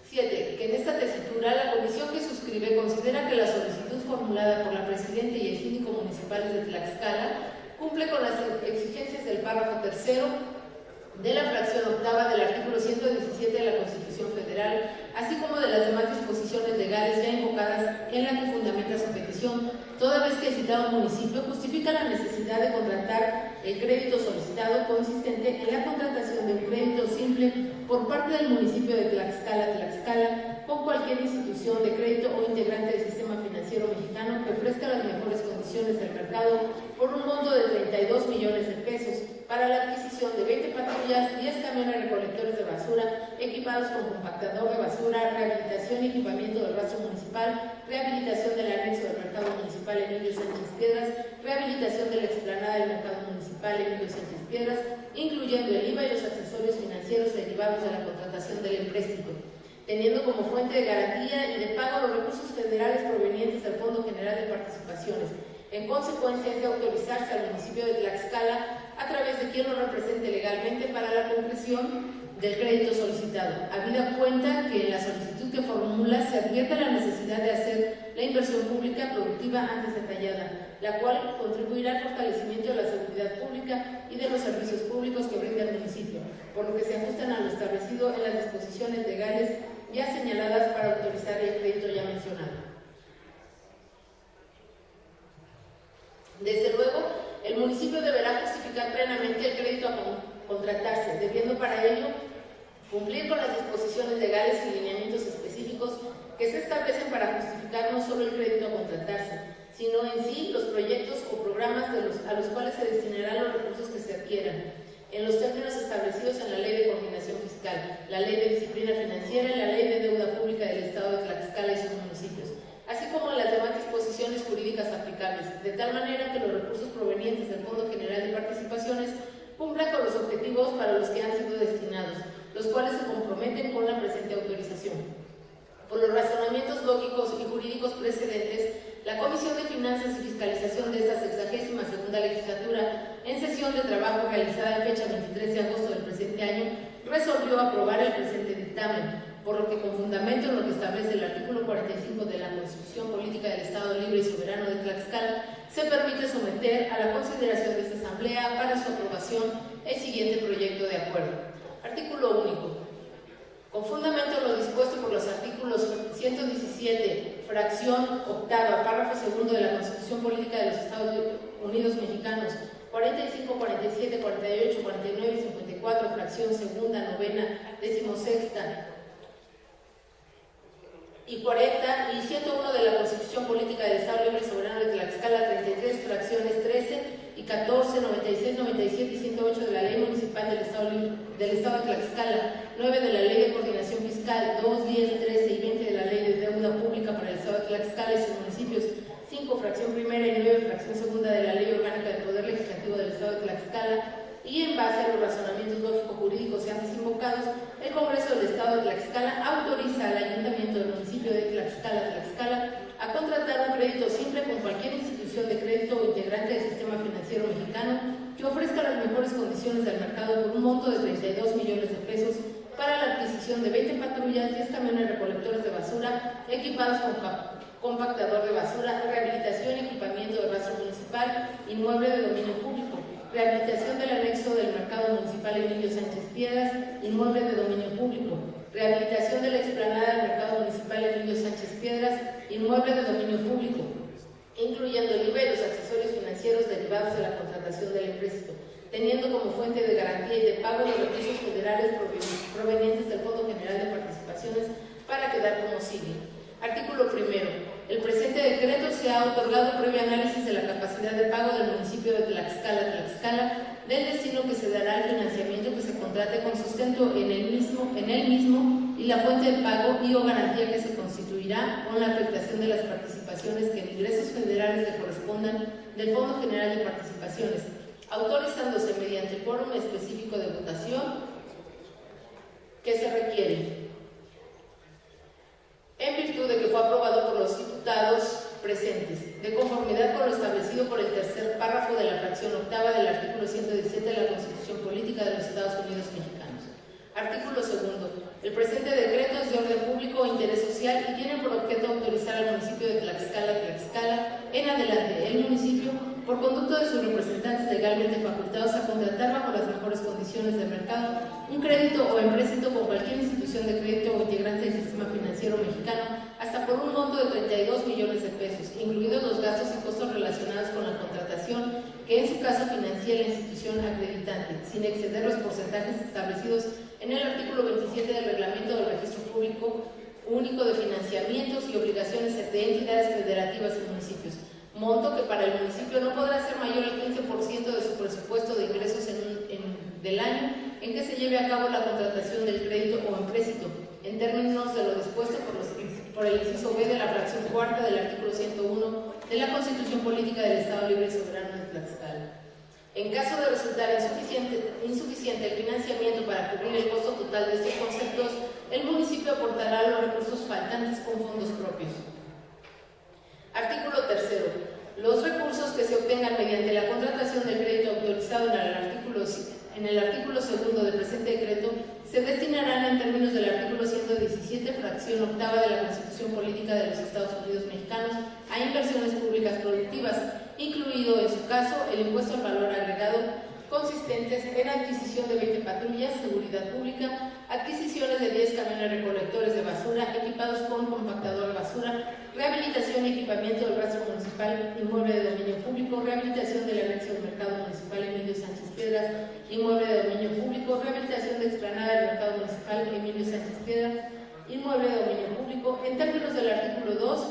7. Que en esta tesitura la comisión que suscribe considera que la solicitud formulada por la Presidenta y el Síndico Municipales de Tlaxcala cumple con las exigencias del párrafo tercero de la fracción octava del artículo 117 de la Constitución Federal, así como de las demás disposiciones legales ya invocadas en la que fundamenta su petición, toda vez que el citado municipio justifica la necesidad de contratar el crédito solicitado consistente en la contratación de un crédito simple por parte del municipio de Tlaxcala, con cualquier institución de crédito o integrante del sistema financiero mexicano que ofrezca las mejores condiciones del mercado por un monto de 32 millones de pesos para la adquisición de 20 patrullas, 10 camiones recolectores de basura equipados con compactador de basura, rehabilitación y equipamiento del rastro municipal, rehabilitación del anexo del mercado municipal Emilio Sánchez Piedras, rehabilitación de la explanada del mercado municipal Emilio Sánchez Piedras, incluyendo el IVA y los accesorios financieros derivados de la contratación del empréstito, teniendo como fuente de garantía y de pago los recursos federales provenientes del Fondo General de Participaciones. En consecuencia, es de autorizarse al municipio de Tlaxcala, a través de quien lo represente legalmente, para la concreción del crédito solicitado, habida cuenta que en la solicitud que formula se advierte la necesidad de hacer la inversión pública productiva antes detallada, la cual contribuirá al fortalecimiento de la seguridad pública y de los servicios públicos que brinda el municipio, por lo que se ajustan a lo establecido en las disposiciones legales ya señaladas para autorizar el crédito ya mencionado. Desde luego, el municipio deberá justificar plenamente el crédito a contratarse, debiendo para ello cumplir con las disposiciones legales y lineamientos específicos que se establecen para justificar no solo el crédito a contratarse, sino en sí los proyectos o programas a los cuales se destinarán los recursos que se adquieran, en los términos establecidos en la Ley de Coordinación Fiscal, la Ley de Disciplina Financiera y la Ley de Deuda Pública del Estado de Tlaxcala y sus municipios, así como en las demás disposiciones jurídicas aplicables, de tal manera que los recursos provenientes del Fondo General de Participaciones cumplan con los objetivos para los que han sido destinados, los cuales se comprometen con la presente autorización. Por los razonamientos lógicos y jurídicos precedentes, la Comisión de Finanzas y Fiscalización de esta 62ª legislatura, en sesión de trabajo realizada en fecha 23 de agosto del presente año, resolvió aprobar el presente dictamen, por lo que, con fundamento en lo que establece el artículo 45 de la Constitución Política del Estado Libre y Soberano de Tlaxcala, se permite someter a la consideración de esta Asamblea para su aprobación el siguiente proyecto de acuerdo. Artículo único. Con fundamento en lo dispuesto por los artículos 117, fracción octava, párrafo segundo de la Constitución Política de los Estados Unidos Mexicanos, 45, 47, 48, 49 y 54, fracción segunda, novena, decimosexta y 40 y 101 de la Constitución Política del Estado Libre y Soberano de Tlaxcala, 33, fracciones 13 y 14, 96, 97 y 108 de la Ley Municipal del Estado de Tlaxcala, 9 de la Ley de Coordinación Fiscal, 2, 10, 13 y 20 de la Ley de Deuda Pública para el Estado de Tlaxcala y sus municipios, 5, fracción primera y 9, fracción segunda de la Ley Orgánica del Poder Legislativo del Estado de Tlaxcala, y en base a los razonamientos lógico-jurídicos y antes invocados, el Congreso del Estado de Tlaxcala autoriza al Ayuntamiento del municipio de Tlaxcala a contratar un crédito simple con cualquier institución de crédito o integrante del sistema financiero mexicano que ofrezca las mejores condiciones del mercado por un monto de 32 millones de pesos para la adquisición de 20 patrullas, 10 camiones recolectores de basura equipados con compactador de basura, rehabilitación y equipamiento del rastro municipal, inmueble de dominio público, rehabilitación del anexo del mercado municipal Emilio Sánchez Piedras, inmueble de dominio público, rehabilitación de la explanada del mercado municipal Emilio Sánchez Piedras, inmueble de dominio público, incluyendo el IVA y los accesorios financieros derivados de la contratación del empréstito, teniendo como fuente de garantía y de pago los recursos federales provenientes del Fondo General de Participaciones para quedar como sigue. Artículo primero. El presente decreto se ha otorgado previo análisis de la capacidad de pago del municipio de Tlaxcala, del destino que se dará al financiamiento que se contrate con sustento en el mismo y la fuente de pago y o garantía que se constituirá con la afectación de las participaciones que en ingresos federales le correspondan del Fondo General de Participaciones, autorizándose mediante quórum específico de votación que se requiere. En virtud de que fue aprobado por los diputados presentes, de conformidad con lo establecido por el tercer párrafo de la fracción octava del artículo 117 de la Constitución Política de los Estados Unidos Mexicanos. Artículo segundo. El presente decreto es de orden público o interés social y tiene por objeto autorizar al municipio de Tlaxcala, en adelante el municipio, por conducto de sus representantes legalmente facultados a contratar bajo las mejores condiciones del mercado un crédito o empréstito con cualquier institución de crédito o integrante del sistema financiero mexicano hasta por un monto de 32 millones de pesos, incluidos los gastos y costos relacionados con la contratación, que en su su caso financie la institución acreditante, sin exceder los porcentajes establecidos en el artículo 27 del Reglamento del Registro Público Único de Financiamientos y Obligaciones de Entidades Federativas y Municipios, monto que para el municipio no podrá ser mayor al 15% de su presupuesto de ingresos del año en que se lleve a cabo la contratación del crédito o empréstito, en términos de lo dispuesto por el inciso B de la fracción cuarta del artículo 101 de la Constitución Política del Estado Libre y Soberano de Tlaxcala. En caso de resultar insuficiente el financiamiento para cubrir el costo total de estos conceptos, el municipio aportará los recursos faltantes con fondos propios. Artículo 3. Los recursos que se obtengan mediante la contratación del crédito autorizado en el artículo 2 del presente decreto se destinarán en términos del artículo 117, fracción octava de la Constitución Política de los Estados Unidos Mexicanos, a inversiones públicas productivas, incluido en su caso el impuesto al valor agregado, consistentes en adquisición de 20 patrullas, seguridad pública, adquisiciones de 10 camiones recolectores de basura equipados con compactador de basura, rehabilitación y equipamiento del rastro municipal, inmueble de dominio público, rehabilitación del anexo del mercado municipal Emilio Sánchez Piedras, inmueble de dominio público, rehabilitación de explanada del mercado municipal Emilio Sánchez Piedras, inmueble de dominio público, en términos del artículo 2,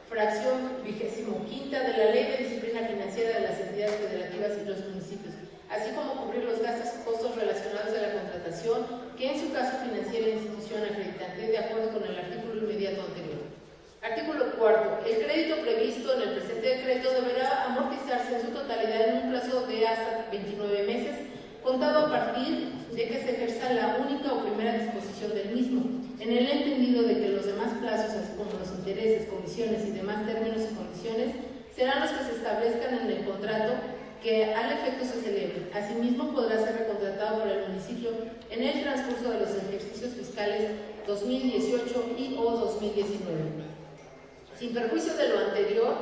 fracción 25ª de la Ley de Disciplina Financiera de las Entidades Federativas y los municipios, así como cubrir los gastos y costos relacionados a la contratación que en su caso financia la institución acreditante, de acuerdo con el artículo inmediato anterior. Artículo 4. El crédito previsto en el presente decreto deberá amortizarse en su totalidad en un plazo de hasta 29 meses, contado a partir de que se ejerza la única o primera disposición del mismo, en el entendido de que los demás plazos, así como los intereses, comisiones y demás términos y condiciones, serán los que se establezcan en el contrato que al efecto se celebre. Asimismo, podrá ser recontratado por el municipio en el transcurso de los ejercicios fiscales 2018 y o 2019. Sin perjuicio de lo anterior,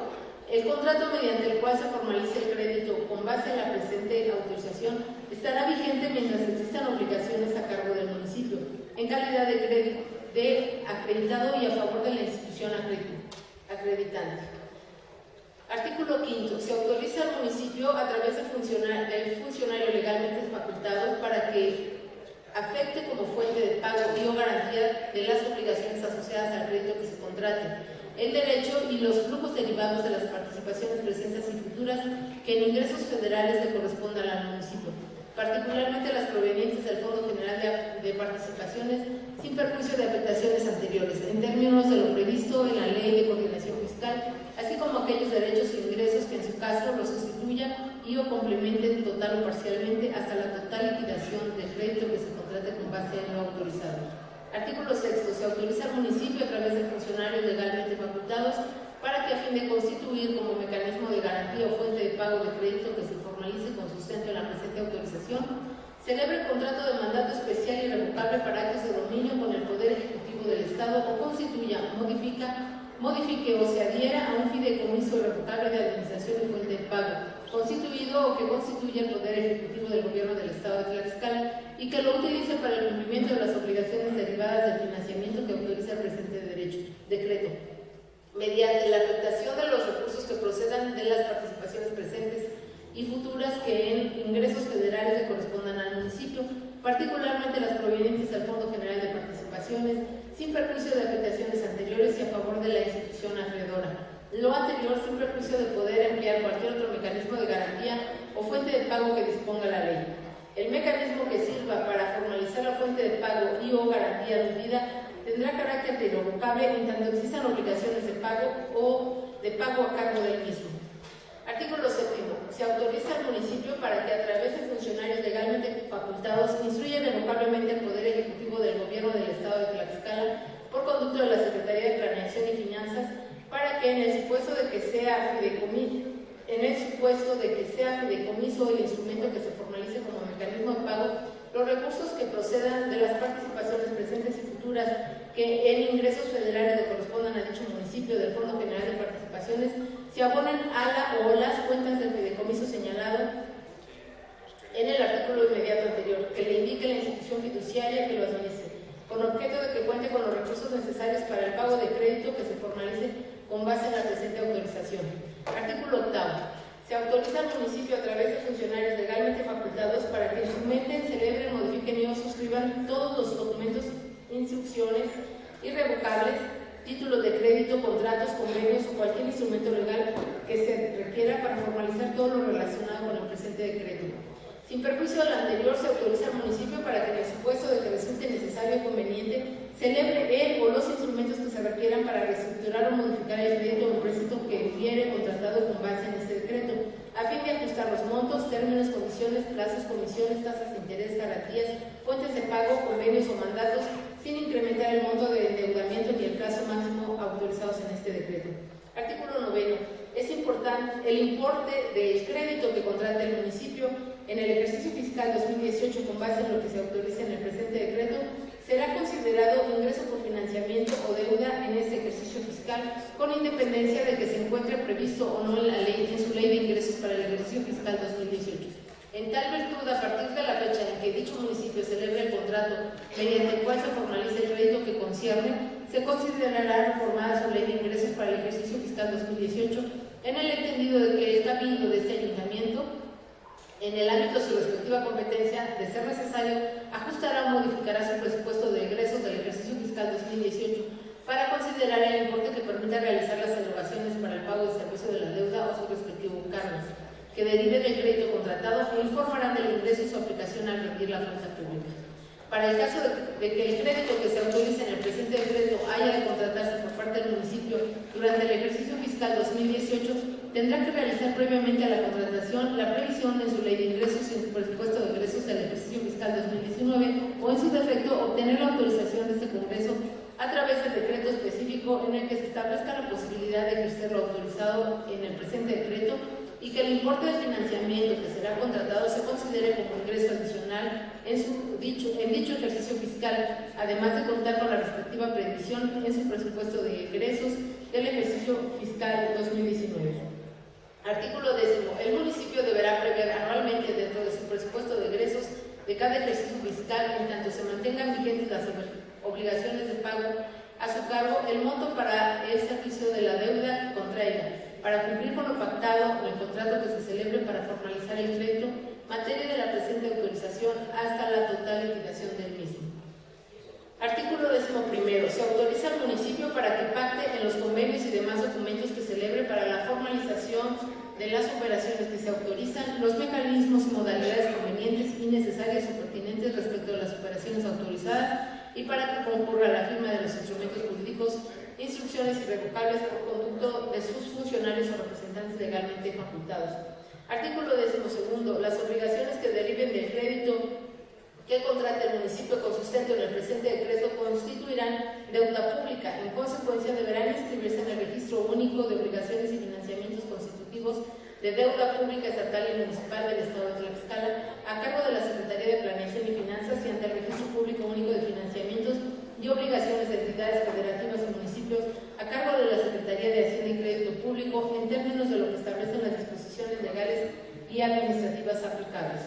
el contrato mediante el cual se formalice el crédito con base en la presente autorización estará vigente mientras existan obligaciones a cargo del municipio, en calidad de acreditado y a favor de la institución acreditante. Artículo 5. Se autoriza al municipio a través del funcionario legalmente facultado para que afecte como fuente de pago y o garantía de las obligaciones asociadas al crédito que se contrate, el derecho y los flujos derivados de las participaciones presentes y futuras que en ingresos federales le correspondan al municipio, particularmente las provenientes del Fondo General de Participaciones, sin perjuicio de afectaciones anteriores, en términos de lo previsto en la Ley de Coordinación Fiscal, así como aquellos derechos e ingresos que en su caso lo sustituyan y o complementen total o parcialmente hasta la total liquidación del crédito que se contrate con base en lo autorizado. Artículo 6. Se autoriza al municipio a través de funcionarios legalmente facultados para que, a fin de constituir como mecanismo de garantía o fuente de pago de crédito que se formalice con sustento en la presente autorización, celebre contrato de mandato especial y revocable para actos de dominio con el Poder Ejecutivo del Estado o constituya, modifique o se adhiera a un fideicomiso irrevocable de administración y fuente de pago, constituido o que constituya el Poder Ejecutivo del Gobierno del Estado de Tlaxcala y que lo utilice para el cumplimiento de las obligaciones derivadas del financiamiento que autoriza el presente decreto, mediante la afectación de los recursos que procedan de las participaciones presentes y futuras que en ingresos federales le correspondan al municipio, particularmente las provenientes del Fondo General de Participaciones, sin perjuicio de afectaciones anteriores y a favor de la institución acreedora. Lo anterior sin perjuicio de poder emplear cualquier otro mecanismo de garantía o fuente de pago que disponga la ley. El mecanismo que sirva para formalizar la fuente de pago y o garantía debida tendrá carácter de irrevocable en tanto existan obligaciones de pago o de pago a cargo del mismo. Artículo 7. Se autoriza al municipio para que a través de funcionarios legalmente facultados instruya irrevocablemente al Poder Ejecutivo del Gobierno del Estado de Tlaxcala por conducto de la Secretaría de Planeación y Finanzas para que en el supuesto de que sea fideicomiso el instrumento que se formalice como mecanismo de pago, los recursos que procedan de las participaciones presentes y futuras que en ingresos federales le correspondan a dicho municipio del Fondo General de Participaciones se abonen a la o las cuentas del fideicomiso señalado en el artículo inmediato anterior, que le indique la institución fiduciaria que lo administre, con objeto de que cuente con los recursos necesarios para el pago de crédito que se formalice con base en la presente autorización. Artículo 8. Se autoriza al municipio a través de funcionarios legalmente facultados para que instrumenten, celebren, modifiquen o suscriban todos los documentos, instrucciones irrevocables, títulos de crédito, contratos, convenios o cualquier instrumento legal que se requiera para formalizar todo lo relacionado con el presente decreto. Sin perjuicio de lo anterior, se autoriza al municipio para que en el supuesto de que resulte necesario o conveniente, celebre él o los instrumentos que se requieran para reestructurar o modificar el crédito o préstamo que hubiere contratado con base en este decreto, a fin de ajustar los montos, términos, condiciones, plazos, comisiones, tasas de interés, garantías, fuentes de pago, convenios o mandatos, sin incrementar el monto de endeudamiento ni el plazo máximo autorizados en este decreto. Artículo 9. Es importante el importe del crédito que contrata el municipio en el ejercicio fiscal 2018 con base en lo que se autoriza en el presente decreto, será considerado ingreso por financiamiento o deuda en este ejercicio fiscal, con independencia de que se encuentre previsto o no en la ley, en su ley de ingresos para el ejercicio fiscal 2018. En tal virtud, a partir de la fecha en que dicho municipio celebre el contrato mediante el cual se formalice el crédito que concierne, se considerará reformada su ley de ingresos para el ejercicio fiscal 2018 en el entendido de que el cabildo de este ayuntamiento, en el ámbito de su respectiva competencia, de ser necesario, ajustará o modificará su presupuesto de egresos del ejercicio fiscal 2018 para considerar el importe que permita realizar las erogaciones para el pago de servicio de la deuda o su respectivo cargo, que derive del crédito contratado e informarán del ingreso y su aplicación al rendir la cuenta pública. Para el caso de que el crédito que se autorice en el presente decreto haya de contratarse por parte del municipio durante el ejercicio fiscal 2018, tendrá que realizar previamente a la contratación la previsión en su ley de ingresos y en su presupuesto de egresos del ejercicio fiscal 2019 o en su defecto obtener la autorización de este Congreso a través del decreto específico en el que se establezca la posibilidad de ejercer lo autorizado en el presente decreto y que el importe del financiamiento que será contratado se considere como ingreso adicional en dicho ejercicio fiscal, además de contar con la respectiva previsión en su presupuesto de egresos del ejercicio fiscal 2019. Artículo 10. El municipio deberá prever anualmente dentro de su presupuesto de egresos de cada ejercicio fiscal, en tanto se mantengan vigentes las obligaciones de pago a su cargo, el monto para el servicio de la deuda que contraiga, para cumplir con lo pactado o el contrato que se celebre para formalizar el crédito, materia de la presente autorización hasta la total liquidación del mismo. Artículo 11. Se autoriza al municipio para que pacte en los convenios y demás documentos que celebre para la formalización de las operaciones que se autorizan los mecanismos y modalidades convenientes y necesarias o pertinentes respecto a las operaciones autorizadas y para que concurra a la firma de los instrumentos jurídicos, instrucciones irrevocables por conducto de sus funcionarios o representantes legalmente facultados. Artículo 12. Las obligaciones que deriven del crédito que contrate el municipio con sustento en el presente decreto constituirán deuda pública. En consecuencia, deberán inscribirse en el registro único de obligaciones y financiamientos constitutivos de deuda pública estatal y municipal del Estado de Tlaxcala, a cargo de la Secretaría de Planeación y Finanzas y ante el Registro Público Único de Financiamientos y Obligaciones de entidades federativas y municipios, a cargo de la Secretaría de Hacienda y Crédito Público, en términos de lo que establecen las disposiciones legales y administrativas aplicables.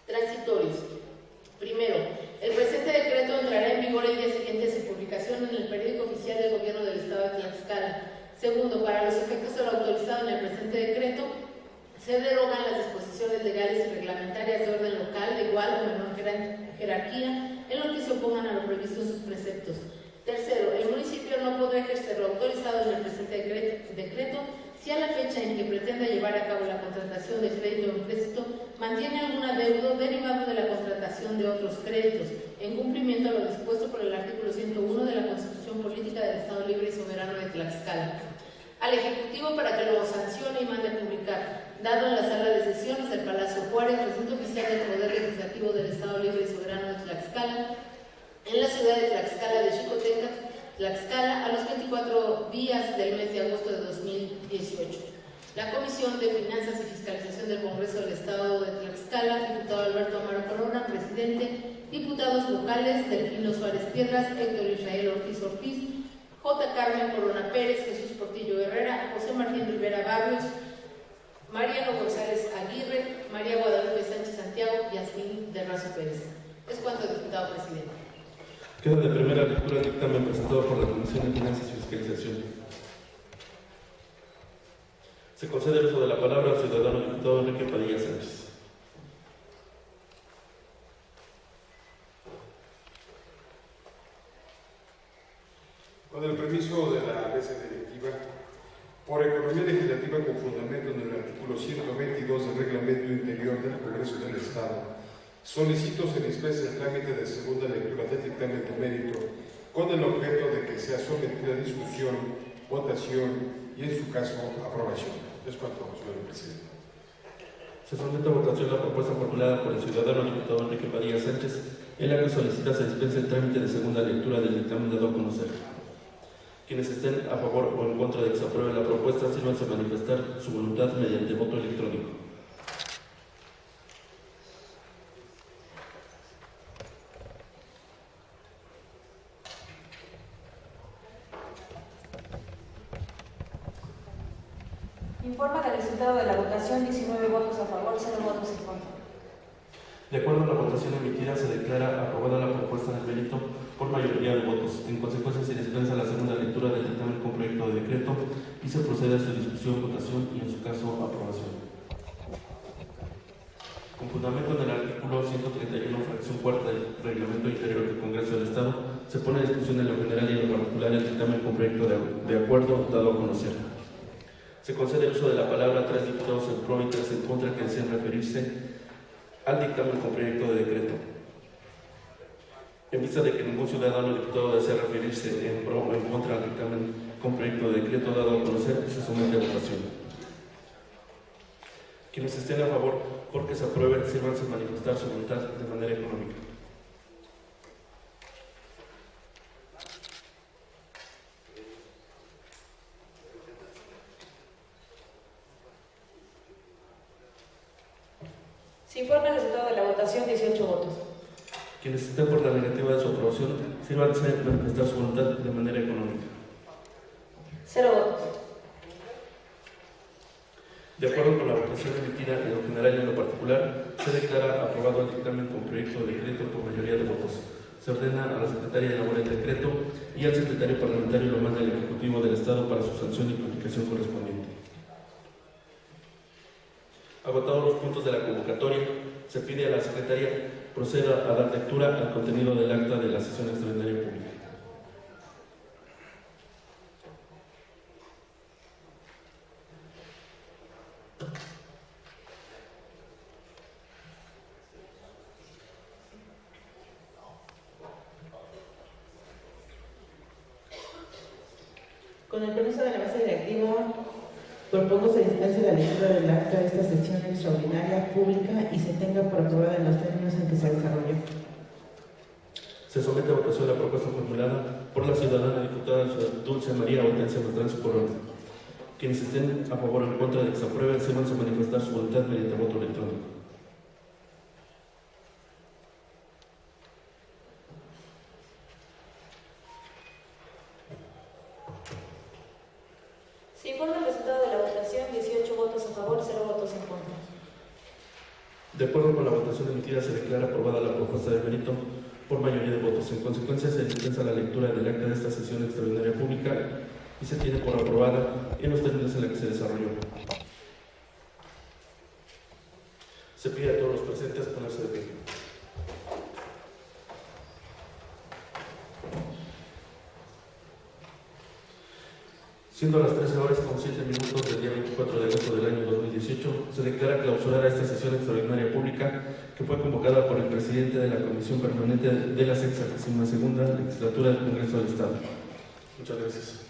Transitorios. Primero, el presente decreto entrará en vigor el día siguiente a su publicación en el periódico oficial del Gobierno del Estado de Tlaxcala. Segundo, para los efectos de lo autorizado en el presente decreto, se derogan las disposiciones legales y reglamentarias de orden local de igual o menor jerarquía en lo que se opongan a lo previsto en sus preceptos. Tercero, el municipio no podrá ejercer lo autorizado en el presente decreto si a la fecha en que pretenda llevar a cabo la contratación de crédito o empréstito mantiene algún adeudo derivado de la contratación de otros créditos, en cumplimiento a lo dispuesto por el artículo 101 de la Constitución Política del Estado Libre y Soberano de Tlaxcala. Al Ejecutivo para que lo sancione y mande publicar, dado en la sala de sesiones del Palacio Juárez, recinto oficial del Poder Legislativo del Estado Libre y Soberano de Tlaxcala, en la ciudad de Tlaxcala de Xicotenca, Tlaxcala, a los 24 días del mes de agosto de 2018. La Comisión de Finanzas y Fiscalización del Congreso del Estado de Tlaxcala, diputado Alberto Amaro Corona, presidente, diputados locales, Delfino Suárez Piedras, Héctor Israel Ortiz, J. Carmen Corona Pérez, Jesús Portillo Herrera, José Martín Rivera Barrios, Mariano González Aguirre, María Guadalupe Sánchez Santiago y Yasmín de Razo Pérez. Es cuanto, diputado presidente. Queda de primera lectura el dictamen presentado por la Comisión de Finanzas y Fiscalización. Se concede el uso de la palabra al ciudadano diputado Enrique Padilla Sánchez. Con el permiso de la mesa directiva, por economía legislativa con fundamento en el artículo 122 del Reglamento Interior del Congreso del Estado, solicito se dispense el trámite de segunda lectura del dictamen de mérito con el objeto de que sea sometida a discusión, votación y, en su caso, aprobación. Es cuanto, señor presidente. Se somete a votación la propuesta formulada por el ciudadano diputado Enrique Padilla Sánchez, en la que solicita se dispense el trámite de segunda lectura del dictamen dado a conocer. Quienes estén a favor o en contra de que se apruebe la propuesta, sírvanse a manifestar su voluntad mediante voto electrónico. Informa del resultado de la votación: 19 votos a favor, 0 votos en contra. De acuerdo a la votación emitida, se declara aprobada la propuesta del mérito por mayoría de votos. En consecuencia, se dispensa la segunda lectura del dictamen con proyecto de decreto y se procede a su discusión, votación y, en su caso, aprobación. Con fundamento en el artículo 131, fracción cuarta del Reglamento Interior del Congreso del Estado, se pone a discusión en lo general y en lo particular el dictamen con proyecto de acuerdo dado a conocer. Se concede el uso de la palabra a 3 diputados en pro y 3 en contra que desean referirse al dictamen con proyecto de decreto. En vista de que ningún ciudadano diputado desea referirse en pro o en contra al dictamen con proyecto de decreto dado a conocer, se somete a votación. Quienes estén a favor porque se apruebe, sírvanse a manifestar su voluntad de manera económica. Se informa el resultado de la votación: 18 votos. Quienes estén por la negativa de su aprobación, sírvanse a manifestar su voluntad de manera económica. 0 votos. De acuerdo con la votación emitida en lo general y en lo particular, se declara aprobado el dictamen con proyecto de decreto por mayoría de votos. Se ordena a la Secretaría de elaborar el decreto y al Secretario Parlamentario lo manda al Ejecutivo del Estado para su sanción y publicación correspondiente. Agotados los puntos de la convocatoria, se pide a la Secretaría proceda a dar lectura al contenido del acta de la sesión extraordinaria pública. Con el permiso de la mesa directiva, propongo se dispense la lectura del acta de esta sesión extraordinaria pública y se tenga por aprobada en los términos en que se desarrolló. Se somete a votación la propuesta formulada por la ciudadana diputada Dulce María Hortensia Mastrans Corona. Quienes estén a favor o en contra de que se apruebe, se van a manifestar su voluntad mediante voto electrónico. Se informa el resultado de la votación: 18 votos a favor, 0 votos en contra. De acuerdo con la votación emitida, se declara aprobada la propuesta de mérito por mayoría de votos. En consecuencia, se dispensa la lectura del acta de esta sesión extraordinaria pública y se tiene por aprobada en los términos en los que se desarrolló. Se pide a todos los presentes ponerse de pie. Siendo las 13 horas con 7 minutos del día 24 de agosto del año 2018, se declara clausurada esta sesión extraordinaria pública que fue convocada por el presidente de la Comisión Permanente de la 62ª Legislatura del Congreso del Estado. Muchas gracias.